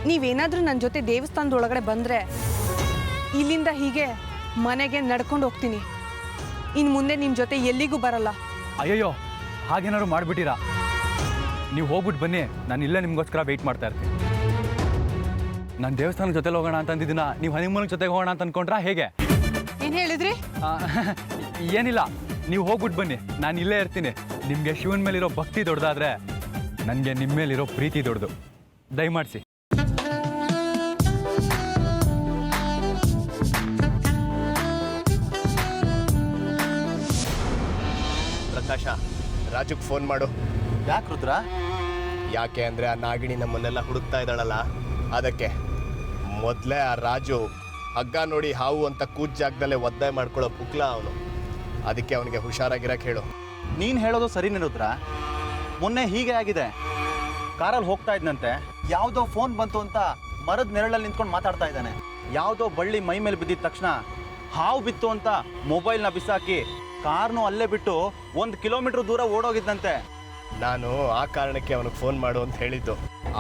ನೀವೇನಾದರೂ ನನ್ನ ಜೊತೆ ದೇವಸ್ಥಾನದೊಳಗಡೆ ಬಂದರೆ ಇಲ್ಲಿಂದ ಹೀಗೆ ಮನೆಗೆ ನಡ್ಕೊಂಡು ಹೋಗ್ತೀನಿ. ಇನ್ನು ಮುಂದೆ ನಿಮ್ಮ ಜೊತೆ ಎಲ್ಲಿಗೂ ಬರಲ್ಲ. ಅಯ್ಯಯ್ಯೋ, ಹಾಗೇನಾದ್ರು ಮಾಡಿಬಿಟ್ಟಿರಾ? ನೀವು ಹೋಗ್ಬಿಟ್ಟು ಬನ್ನಿ, ನಾನು ಇಲ್ಲೇ ನಿಮಗೋಸ್ಕರ ವೆಯ್ಟ್ ಮಾಡ್ತಾ ಇರ್ತೀನಿ. ನಾನು ದೇವಸ್ಥಾನದ ಜೊತೆಲಿ ಹೋಗೋಣ ಅಂತ ಅಂದಿದ್ದೀನ, ನೀವು ಹನಿಮೂನ್ ಜೊತೆಗೆ ಹೋಗೋಣ ಅಂತ ಅಂದ್ಕೊಂಡ್ರಾ ಹೇಗೆ? ಏನು ಹೇಳಿದ್ರಿ? ಏನಿಲ್ಲ, ನೀವು ಹೋಗ್ಬಿಟ್ಟು ಬನ್ನಿ, ನಾನು ಇಲ್ಲೇ ಇರ್ತೀನಿ. ನಿಮಗೆ ಶಿವನ ಮೇಲಿರೋ ಭಕ್ತಿ ದೊಡ್ಡದಾದ್ರೆ ನನಗೆ ನಿಮ್ಮ ಮೇಲಿರೋ ಪ್ರೀತಿ ದೊಡ್ಡದು. ದಯಮಾಡಿಸಿ. ಪ್ರಕಾಶ, ರಾಜುಗೆ ಫೋನ್ ಮಾಡು. ಯಾಕೆ ರುದ್ರ? ಯಾಕೆ ಅಂದರೆ ಆ ನಾಗಿಣಿ ನಮ್ಮನ್ನೆಲ್ಲ ಹುಡುಕ್ತಾ ಇದ್ದಾಳಲ್ಲ, ಅದಕ್ಕೆ. ಮೊದಲೇ ಆ ರಾಜು ಹಗ್ಗ ನೋಡಿ ಹಾವು ಅಂತ ಕೂತ್ ಜಾಗದಲ್ಲೇ ಒದ್ದಾಯ ಮಾಡ್ಕೊಳ್ಳೋ ಪುಕ್ಲ ಅವನು. ಅದಕ್ಕೆ ಅವನಿಗೆ ಹುಷಾರಾಗಿರಕ್ಕೆ ಹೇಳು. ನೀನು ಹೇಳೋದು ಸರಿನೇ ರುದ್ರ. ಮೊನ್ನೆ ಹೀಗೆ ಆಗಿದೆ. ಕಾರಲ್ಲಿ ಹೋಗ್ತಾ ಇದ್ದಂತೆ ಯಾವುದೋ ಫೋನ್ ಬಂತು ಅಂತ ಮರದ ನೆರಳಲ್ಲಿ ನಿಂತ್ಕೊಂಡು ಮಾತಾಡ್ತಾ ಇದ್ದಾನೆ. ಯಾವುದೋ ಬಳ್ಳಿ ಮೈ ಮೇಲೆ ಬಿದ್ದಿದ ತಕ್ಷಣ ಹಾವು ಬಿತ್ತು ಅಂತ ಮೊಬೈಲ್ನ ಬಿಸಾಕಿ ಕಾರ್ನು ಅಲ್ಲೇ ಬಿಟ್ಟು 1 ಕಿಲೋಮೀಟರ್ ದೂರ ಓಡೋಗಿದ್ದಂತೆ. ನಾನು ಆ ಕಾರಣಕ್ಕೆ ಅವನಿಗೆ ಫೋನ್ ಮಾಡು ಅಂತ ಹೇಳಿದ್ದು.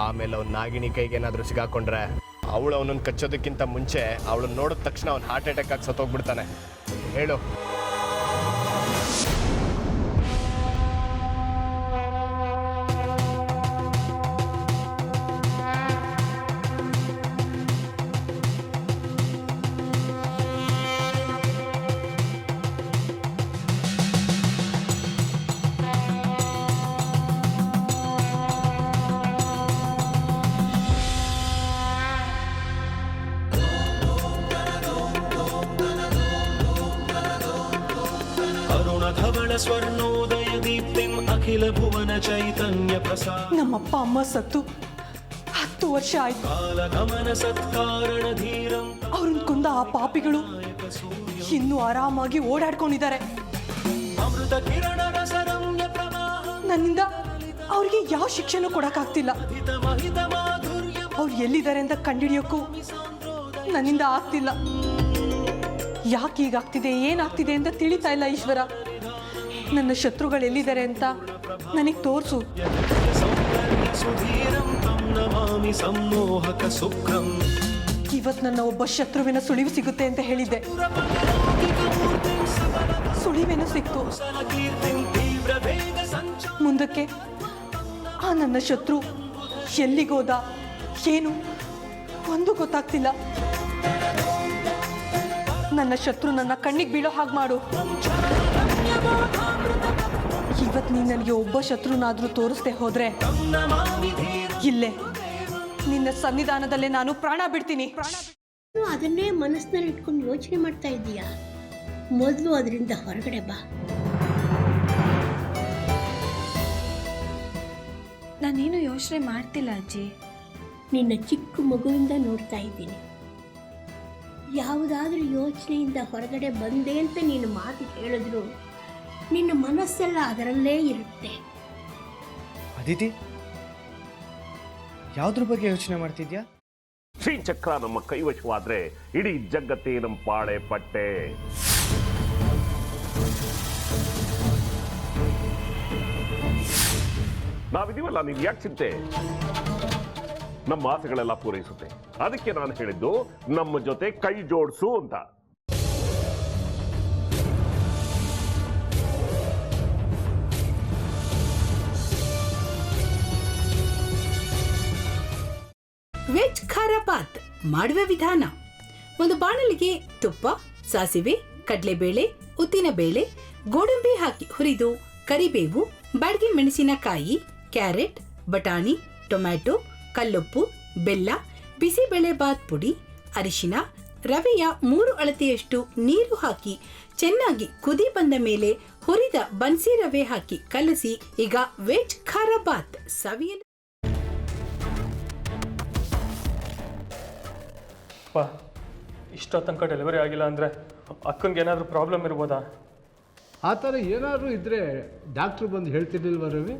ಆಮೇಲೆ ಅವ್ನು ನಾಗಿಣಿ ಕೈಗೆ ಏನಾದರೂ ಸಿಗಾಕೊಂಡ್ರೆ ಅವಳು ಅವನನ್ನು ಕಚ್ಚೋದಕ್ಕಿಂತ ಮುಂಚೆ ಅವಳನ್ನ ನೋಡಿದ ತಕ್ಷಣ ಅವ್ನು ಹಾರ್ಟ್ ಅಟ್ಯಾಕ್ ಆಗಿ ಸತ್ತೋಗ್ಬಿಡ್ತಾನೆ. ಹೇಳು. ಸ್ವರ್ಣೋದಯ ದೀಪ್ತಿಂ ಅಖಿಲ ಭುವನ ಚೈತನ್ಯ ಪ್ರಸಾದ. ನಮ್ಮಪ್ಪ ಅಮ್ಮ ಸತ್ತು 10 ವರ್ಷ ಆಯ್ತು. ಕಾಲಗಮನ ಸತ್ಕಾರಣ ಧೀರಂ. ಅವ್ರನ್ನ ಕೊಂದ ಆ ಪಾಪಿಗಳು ಇನ್ನೂ ಆರಾಮಾಗಿ ಓಡಾಡ್ಕೊಂಡಿದ್ದಾರೆ. ಅಮೃತ ಕಿರಣ ರಸರಮ್ಯ ಪ್ರವಾಹ. ನನ್ನಿಂದ ಅವ್ರಿಗೆ ಯಾವ ಶಿಕ್ಷೆನೂ ಕೊಡಕ್ಕಾಗ್ತಿಲ್ಲ. ಅವ್ರು ಎಲ್ಲಿದ್ದಾರೆ ಅಂತ ಕಂಡುಹಿಡಿಯೋಕ್ಕೂ ನನ್ನಿಂದ ಆಗ್ತಿಲ್ಲ. ಯಾಕೆ ಹೀಗಾಗ್ತಿದೆ, ಏನಾಗ್ತಿದೆ ಅಂತ ತಿಳಿತಾ ಇಲ್ಲ ಈಶ್ವರ. ನನ್ನ ಶತ್ರುಗಳು ಎಲ್ಲಿದ್ದಾರೆ ಅಂತ ನನಗೆ ತೋರಿಸು. ಇವತ್ತು ನನ್ನ ಒಬ್ಬ ಶತ್ರುವಿನ ಸುಳಿವು ಸಿಗುತ್ತೆ ಅಂತ ಹೇಳಿದ್ದೆ. ಸುಳಿವೇನೂ ಸಿಕ್ತು. ಮುಂದಕ್ಕೆ ಆ ನನ್ನ ಶತ್ರು ಎಲ್ಲಿಗೋದ, ಏನು ಒಂದು ಗೊತ್ತಾಗ್ತಿಲ್ಲ. ನನ್ನ ಶತ್ರು ನನ್ನ ಕಣ್ಣಿಗೆ ಬೀಳೋ ಹಾಗೆ ಮಾಡು. ಇವತ್ತು ನೀನು ನನಗೆ ಒಬ್ಬ ಶತ್ರುನಾದರೂ ತೋರಿಸ್ದೆ ಹೋದ್ರೆ ಇಲ್ಲೇ ನಿನ್ನ ಸನ್ನಿಧಾನದಲ್ಲೇ ನಾನು ಪ್ರಾಣ ಬಿಡ್ತೀನಿ. ಅದನ್ನೇ ಮನಸ್ಸಿನಲ್ಲಿ ಇಟ್ಕೊಂಡು ಯೋಚನೆ ಮಾಡ್ತಾ ಇದ್ದೀಯಾ? ಮೊದಲು ಅದರಿಂದ ಹೊರಗಡೆ ಬಾ. ನಾನೇನು ಯೋಚನೆ ಮಾಡ್ತಿಲ್ಲ ಅಜ್ಜಿ. ನಿನ್ನ ಚಿಕ್ಕ ಮಗುವಿಂದ ನೋಡ್ತಾ ಇದ್ದೀನಿ. ಯಾವುದಾದ್ರೂ ಯೋಚನೆಯಿಂದ ಹೊರಗಡೆ ಬಂದೆ ಅಂತ ನೀನು ಮಾತು ಹೇಳಿದ್ರು ನಿನ್ನ ಮನಸ್ಸೆಲ್ಲ ಅದರಲ್ಲೇ ಇರುತ್ತೆ. ಅದಿತಿ, ಯಾವುದ್ರ ಬಗ್ಗೆ ಯೋಚನೆ ಮಾಡ್ತಿದ್ಯಾ? ಶ್ರೀಚಕ್ರ ನಮ್ಮ ಕೈವಶವಾದ್ರೆ ಇಡೀ ಜಗತ್ತೇ ನಮ್ಮ ಪಾಳೆ ಪಟ್ಟೆ. ನಾವಿದೀವಲ್ಲ, ನೀನ್ ಯಾಕೆ ಚಿಂತೆ? ನಮ್ಮ ಆಸೆಗಳೆಲ್ಲ ಪೂರೈಸುತ್ತೆ. ಅದಕ್ಕೆ ನಾನು ಹೇಳಿದ್ದು ನಮ್ಮ ಜೊತೆ ಕೈ ಜೋಡಿಸು ಅಂತ. ವೆಜ್ ಖಾರ ಬಾತ್ ಮಾಡುವ ವಿಧಾನ: ಒಂದು ಬಾಣಲಿಗೆ ತುಪ್ಪ, ಸಾಸಿವೆ, ಕಡಲೆಬೇಳೆ, ಉದ್ದಿನಬೇಳೆ, ಗೋಡಂಬಿ ಹಾಕಿ ಹುರಿದು ಕರಿಬೇವು, ಬಾಡಿಗೆ ಮೆಣಸಿನಕಾಯಿ, ಕ್ಯಾರೆಟ್, ಬಟಾಣಿ, ಟೊಮ್ಯಾಟೊ, ಕಲ್ಲುಪ್ಪು, ಬೆಲ್ಲ, ಬಿಸಿಬೇಳೆ ಬಾತ್ ಪುಡಿ, ಅರಿಶಿನ, ರವೆಯ 3 ಅಳತೆಯಷ್ಟು ನೀರು ಹಾಕಿ ಚೆನ್ನಾಗಿ ಕುದಿ ಬಂದ ಮೇಲೆ ಹುರಿದ ಬನ್ಸಿ ರವೆ ಹಾಕಿ ಕಲಸಿ. ಈಗ ವೆಜ್ ಖಾರ ಬಾತ್ ಸವಿಯಲು. ಇಷ್ಟೋ ತನಕ ಡೆಲಿವರಿ ಆಗಿಲ್ಲ ಅಂದರೆ ಅಕ್ಕಂಗೆ ಏನಾದರೂ ಪ್ರಾಬ್ಲಮ್ ಇರ್ಬೋದಾ? ಆ ಥರ ಏನಾದರೂ ಇದ್ದರೆ ಡಾಕ್ಟ್ರು ಬಂದು ಹೇಳ್ತಿರ್ಲಿಲ್ವ ರವಿ?